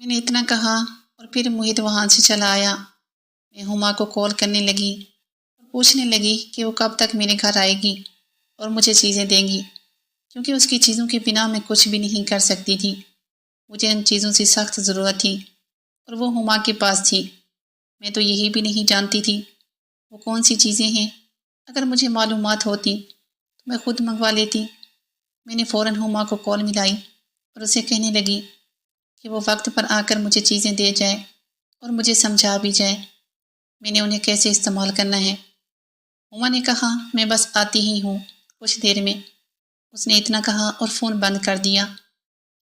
میں نے اتنا کہا اور پھر موہد وہاں سے چلا آیا۔ میں ہما کو کال کرنے لگی اور پوچھنے لگی کہ وہ کب تک میرے گھر آئے گی اور مجھے چیزیں دیں گی، کیونکہ اس کی چیزوں کے بنا میں کچھ بھی نہیں کر سکتی تھی۔ مجھے ان چیزوں سے سخت ضرورت تھی اور وہ ہما کے پاس تھی۔ میں تو یہی بھی نہیں جانتی تھی وہ کون سی چیزیں ہیں۔ اگر مجھے معلومات ہوتی تو میں خود منگوا لیتی۔ میں نے فوراً ہما کو کال ملائی اور اسے کہنے لگی کہ وہ وقت پر آ کر مجھے چیزیں دے جائے اور مجھے سمجھا بھی جائے میں نے انہیں کیسے استعمال کرنا ہے۔ ہما نے کہا میں بس آتی ہی ہوں کچھ دیر میں۔ اس نے اتنا کہا اور فون بند کر دیا۔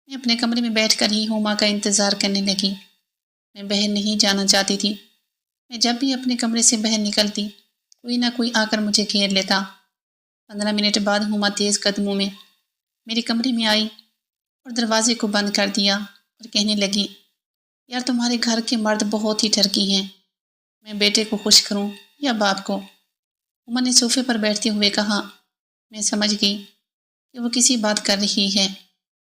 میں اپنے کمرے میں بیٹھ کر ہی ہما کا انتظار کرنے لگی۔ میں باہر نہیں جانا چاہتی تھی۔ میں جب بھی اپنے کمرے سے باہر نکلتی کوئی نہ کوئی آ کر مجھے گھیر لیتا۔ 15 منٹ بعد ہما تیز قدموں میں میرے کمرے میں آئی اور دروازے کو بند کر دیا اور کہنے لگی یار تمہارے گھر کے مرد بہت ہی ٹھرکی ہیں، میں بیٹے کو خوش کروں یا باپ کو؟ ہما نے صوفے پر بیٹھتے ہوئے کہا۔ میں سمجھ گئی کہ وہ کسی بات کر رہی ہے،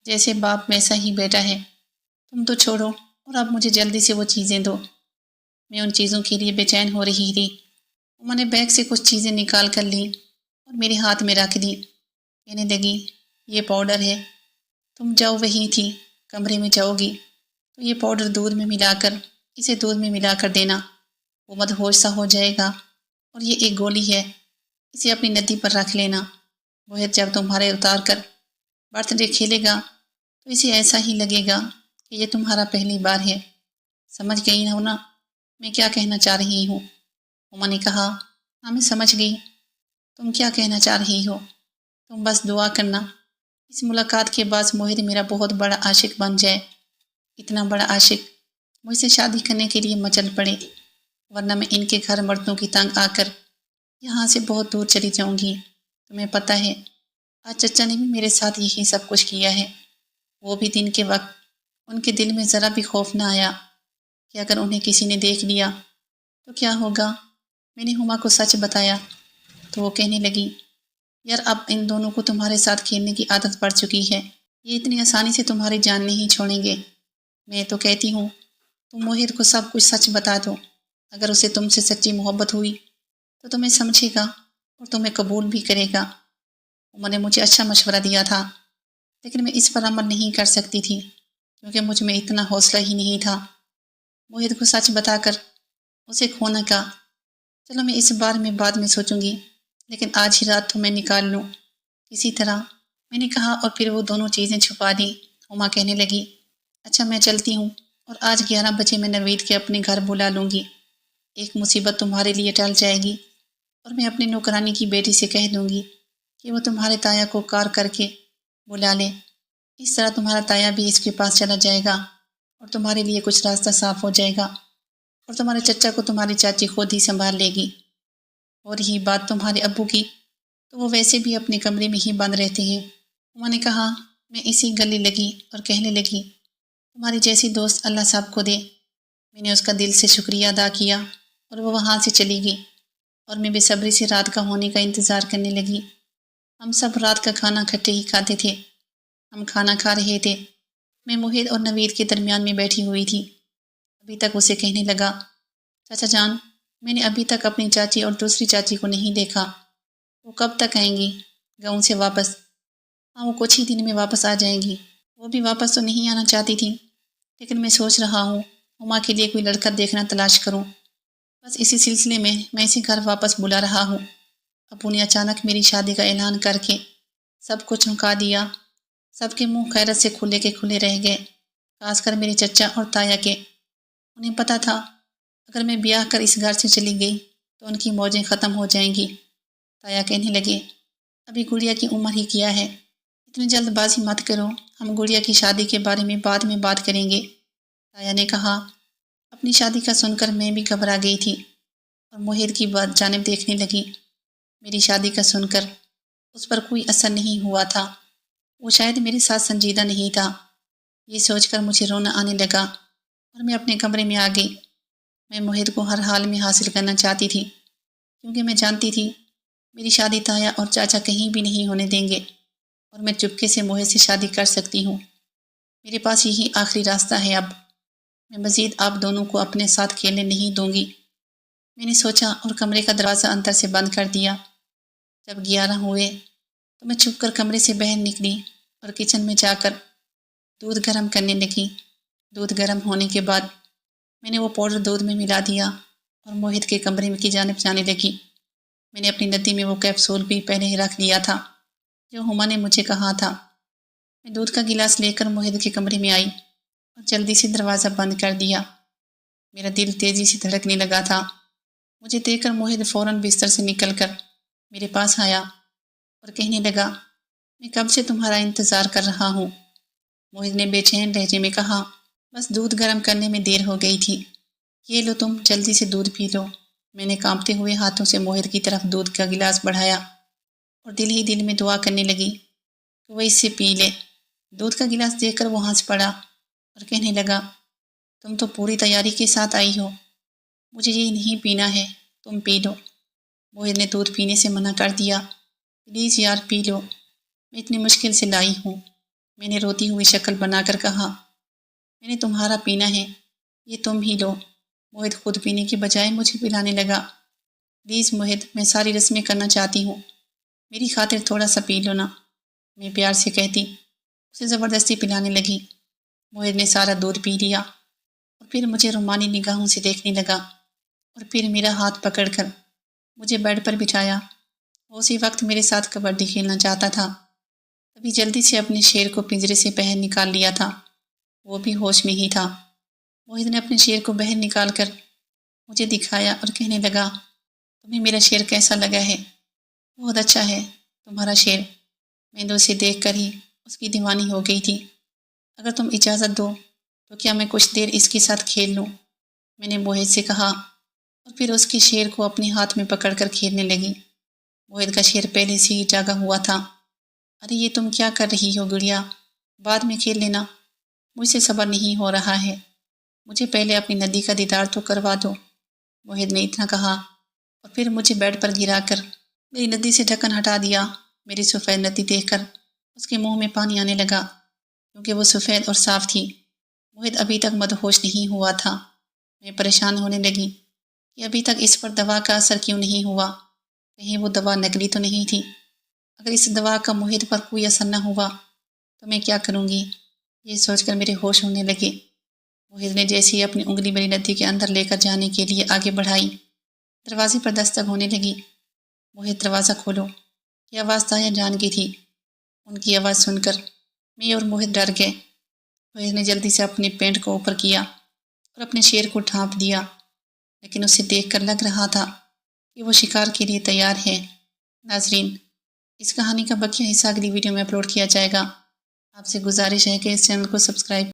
جیسے باپ ویسا ہی بیٹا ہے۔ تم تو چھوڑو اور اب مجھے جلدی سے وہ چیزیں دو۔ میں ان چیزوں کے لیے بے چین ہو رہی تھی۔ ہما نے بیگ سے کچھ چیزیں نکال کر لیں اور میرے ہاتھ میں رکھ دی۔ کہنے لگی یہ پاؤڈر ہے، تم جاؤ وہی تھی کمرے میں جاؤ گی تو یہ پاؤڈر دودھ میں ملا کر اسے دودھ میں ملا کر دینا، وہ مدہوش سا ہو جائے گا، اور یہ ایک گولی ہے، اسے اپنی ندی پر رکھ لینا۔ وہ جب تمہارے اتار کر برتھ ڈے کھیلے گا تو اسے ایسا ہی لگے گا کہ یہ تمہارا پہلی بار ہے۔ سمجھ گئی ہو نا میں کیا کہنا چاہ رہی ہوں؟ ہما نے کہا ہاں میں سمجھ گئی تم کیا کہنا چاہ رہی ہو۔ تم بس دعا کرنا اس ملاقات کے بعد موہد میرا بہت بڑا عاشق بن جائے، اتنا بڑا عاشق مجھ سے شادی کرنے کے لیے مچل پڑے، ورنہ میں ان کے گھر مردوں کی تنگ آ کر یہاں سے بہت دور چلی جاؤں گی۔ تمہیں پتہ ہے آج چچا نے بھی میرے ساتھ یہی سب کچھ کیا ہے۔ وہ بھی دن کے وقت ان کے دل میں ذرا بھی خوف نہ آیا کہ اگر انہیں کسی نے دیکھ لیا تو کیا ہوگا۔ میں نے ہما کو سچ بتایا تو وہ کہنے لگی یار اب ان دونوں کو تمہارے ساتھ کھیلنے کی عادت پڑ چکی ہے، یہ اتنی آسانی سے تمہاری جان نہیں چھوڑیں گے۔ میں تو کہتی ہوں تم موہد کو سب کچھ سچ بتا دو، اگر اسے تم سے سچی محبت ہوئی تو تمہیں سمجھے گا اور تمہیں قبول بھی کرے گا۔ ہما نے مجھے اچھا مشورہ دیا تھا، لیکن میں اس پر عمل نہیں کر سکتی تھی کیونکہ مجھ میں اتنا حوصلہ ہی نہیں تھا موہد کو سچ بتا کر اسے کھونا کا۔ چلو میں اس بارے میں بعد میں سوچوں گی، لیکن آج ہی رات تو میں نکال لوں کسی طرح، میں نے کہا، اور پھر وہ دونوں چیزیں چھپا دیں۔ ہما کہنے لگی اچھا میں چلتی ہوں اور آج 11 بجے میں نوید کے اپنے گھر بلا لوں گی، ایک مصیبت تمہارے لیے ٹل جائے گی، اور میں اپنی نوکرانی کی بیٹی سے کہہ دوں گی کہ وہ تمہارے تایا کو کار کر کے بلا لے، اس طرح تمہارا تایا بھی اس کے پاس چلا جائے گا اور تمہارے لیے کچھ راستہ صاف ہو جائے گا، اور تمہارے چچا کو تمہاری چاچی خود ہی سنبھال لے گی۔ اور رہی بات تمہارے ابو کی تو وہ ویسے بھی اپنے کمرے میں ہی بند رہتے ہیں۔ ہما نے کہا۔ میں اسی گلے لگی اور کہنے لگی تمہاری جیسی دوست اللہ سب کو دے۔ میں نے اس کا دل سے شکریہ ادا کیا اور وہ وہاں سے چلی گئی، اور میں بے صبری سے رات کا ہونے کا انتظار کرنے لگی۔ ہم سب رات کا کھانا اکٹھے ہی کھاتے تھے۔ ہم کھانا کھا رہے تھے، میں موہد اور نوید کے درمیان میں بیٹھی ہوئی تھی۔ ابھی تک اسے کہنے لگا چاچا جان میں نے ابھی تک اپنی چاچی اور دوسری چاچی کو نہیں دیکھا، وہ کب تک آئیں گی گاؤں سے واپس؟ ہاں وہ کچھ ہی دن میں واپس آ جائیں گی۔ وہ بھی واپس تو نہیں آنا چاہتی تھی، لیکن میں سوچ رہا ہوں ہما کے لیے کوئی لڑکا دیکھنا تلاش کروں، بس اسی سلسلے میں اسے گھر واپس بلا رہا ہوں۔ ابو نے اچانک میری شادی کا اعلان کر کے سب کچھ چمکا دیا۔ سب کے منہ خیرت سے کھلے کے کھلے رہ گئے، خاص کر میرے چچا اور تایا کے۔ انہیں پتہ تھا اگر میں بیاہ کر اس گھر سے چلی گئی تو ان کی موجیں ختم ہو جائیں گی۔ تایا کہنے لگے ابھی گڑیا کی عمر ہی کیا ہے، اتنی جلد بازی مت کرو، ہم گڑیا کی شادی کے بارے میں بعد میں بات کریں گے۔ تایا نے کہا۔ اپنی شادی کا سن کر میں بھی گھبرا گئی تھی اور موہد کی جانب دیکھنے لگی۔ میری شادی کا سن کر اس پر کوئی اثر نہیں ہوا تھا، وہ شاید میرے ساتھ سنجیدہ نہیں تھا۔ یہ سوچ کر مجھے رونا آنے لگا اور میں اپنے کمرے میں آ گئی۔ میں موہد کو ہر حال میں حاصل کرنا چاہتی تھی کیونکہ میں جانتی تھی میری شادی تایا اور چاچا کہیں بھی نہیں ہونے دیں گے، اور میں چپکے سے موہد سے شادی کر سکتی ہوں۔ میرے پاس یہی آخری راستہ ہے اب۔ میں مزید آپ دونوں کو اپنے ساتھ کھیلنے نہیں دوں گی۔ میں نے سوچا اور کمرے کا دروازہ اندر سے بند کر دیا۔ جب 11 ہوئے تو میں چھپ کر کمرے سے باہر نکلی اور کچن میں جا کر دودھ گرم کرنے لگی۔ دودھ گرم ہونے کے بعد میں نے وہ پاؤڈر دودھ میں ملا دیا اور موہت کے کمرے کی جانب جانے لگی۔ میں نے اپنی ندی میں وہ کیپسول بھی پہلے ہی رکھ لیا تھا جو ہما نے مجھے کہا تھا۔ میں دودھ کا گلاس لے کر موہت کے کمرے میں آئی اور جلدی سے دروازہ بند کر دیا۔ میرا دل تیزی سے دھڑکنے لگا تھا۔ مجھے دیکھ کر موہت فوراً بستر سے نکل کر میرے پاس آیا اور کہنے لگا، میں کب سے تمہارا انتظار کر رہا ہوں۔ موہت نے بے چین لہجے میں کہا، بس دودھ گرم کرنے میں دیر ہو گئی تھی۔ یہ لو تم جلدی سے دودھ پی لو۔ میں نے کانپتے ہوئے ہاتھوں سے موہت کی طرف دودھ کا گلاس بڑھایا اور دل ہی دل میں دعا کرنے لگی کہ وہ اس سے پی لے۔ دودھ کا گلاس دیکھ کر وہ ہنس پڑا اور کہنے لگا، تم تو پوری تیاری کے ساتھ آئی ہو، مجھے یہ نہیں پینا ہے، تم پی لو۔ موہت نے دودھ پینے سے منع کر دیا، پلیز یار پی لو، میں اتنی مشکل سے لائی ہوں۔ میں نے روتی ہوئی شکل بنا کر کہا، میں نے تمہارا پینا ہے، یہ تم ہی لو۔ موہت خود پینے کی بجائے مجھے پلانے لگا۔ پلیز موہت، میں ساری رسمیں کرنا چاہتی ہوں، میری خاطر تھوڑا سا پی لو نا، میں پیار سے کہتی اسے زبردستی پلانے لگی۔ موہت نے سارا دودھ پی لیا اور پھر مجھے رومانی نگاہوں سے دیکھنے لگا اور پھر میرا ہاتھ پکڑ کر مجھے بیڈ پر بٹھایا۔ وہ اسی وقت میرے ساتھ کبڈی کھیلنا چاہتا تھا۔ تبھی جلدی سے اپنے شیر کو پنجرے سے باہر نکال لیا تھا، وہ بھی ہوش میں ہی تھا۔ موہت نے اپنے شیر کو باہر نکال کر مجھے دکھایا اور کہنے لگا، تمہیں میرا شیر کیسا لگا ہے؟ بہت اچھا ہے تمہارا شیر۔ میں تو اسے دیکھ کر ہی اس کی دیوانی ہو گئی تھی۔ اگر تم اجازت دو تو کیا میں کچھ دیر اس کے ساتھ کھیل لوں؟ میں نے موہت سے کہا اور پھر اس کے شیر کو اپنے ہاتھ میں پکڑ کر کھیلنے لگی۔ موہت کا شیر پہلے سے ہی جاگا ہوا تھا۔ ارے یہ تم کیا کر رہی ہو گڑیا؟ بعد میں کھیل لینا، مجھ سے صبر نہیں ہو رہا ہے، مجھے پہلے اپنی ندی کا دیدار تو کروا دو۔ موہت نے اتنا کہا اور پھر مجھے بیڈ پر گرا کر میری ندی سے ڈھکن ہٹا دیا۔ میری سفید ندی دیکھ کر اس کے منہ میں پانی آنے لگا کیونکہ وہ سفید اور صاف تھی۔ موہت ابھی تک مدہوش نہیں ہوا تھا۔ میں پریشان ہونے لگی کہ ابھی تک اس پر دوا کا اثر کیوں نہیں ہوا، کہیں وہ دوا نکلی تو نہیں تھی۔ اگر اس دوا کا موہت پر کوئی اثر نہ ہوا تو میں کیا کروں گی، یہ سوچ کر میرے ہوش ہونے لگے۔ موہت نے جیسے ہی اپنی انگلی میری ندی کے اندر لے کر جانے کے لیے آگے بڑھائی، دروازے پر دستک ہونے لگی۔ موہت دروازہ کھولو، یہ آواز تایا جان کی تھی۔ ان کی آواز سن کر میں اور موہت ڈر گئے۔ موہت نے جلدی سے اپنے پینٹ کو اوپر کیا اور اپنے شیر کو ڈھانپ دیا، لیکن اسے دیکھ کر لگ رہا تھا کہ وہ شکار کے لیے تیار ہے۔ ناظرین، اس کہانی کا بقیہ حصہ اگلی ویڈیو میں اپلوڈ کیا جائے گا۔ آپ سے گزارش ہے کہ اس چینل کو سبسکرائب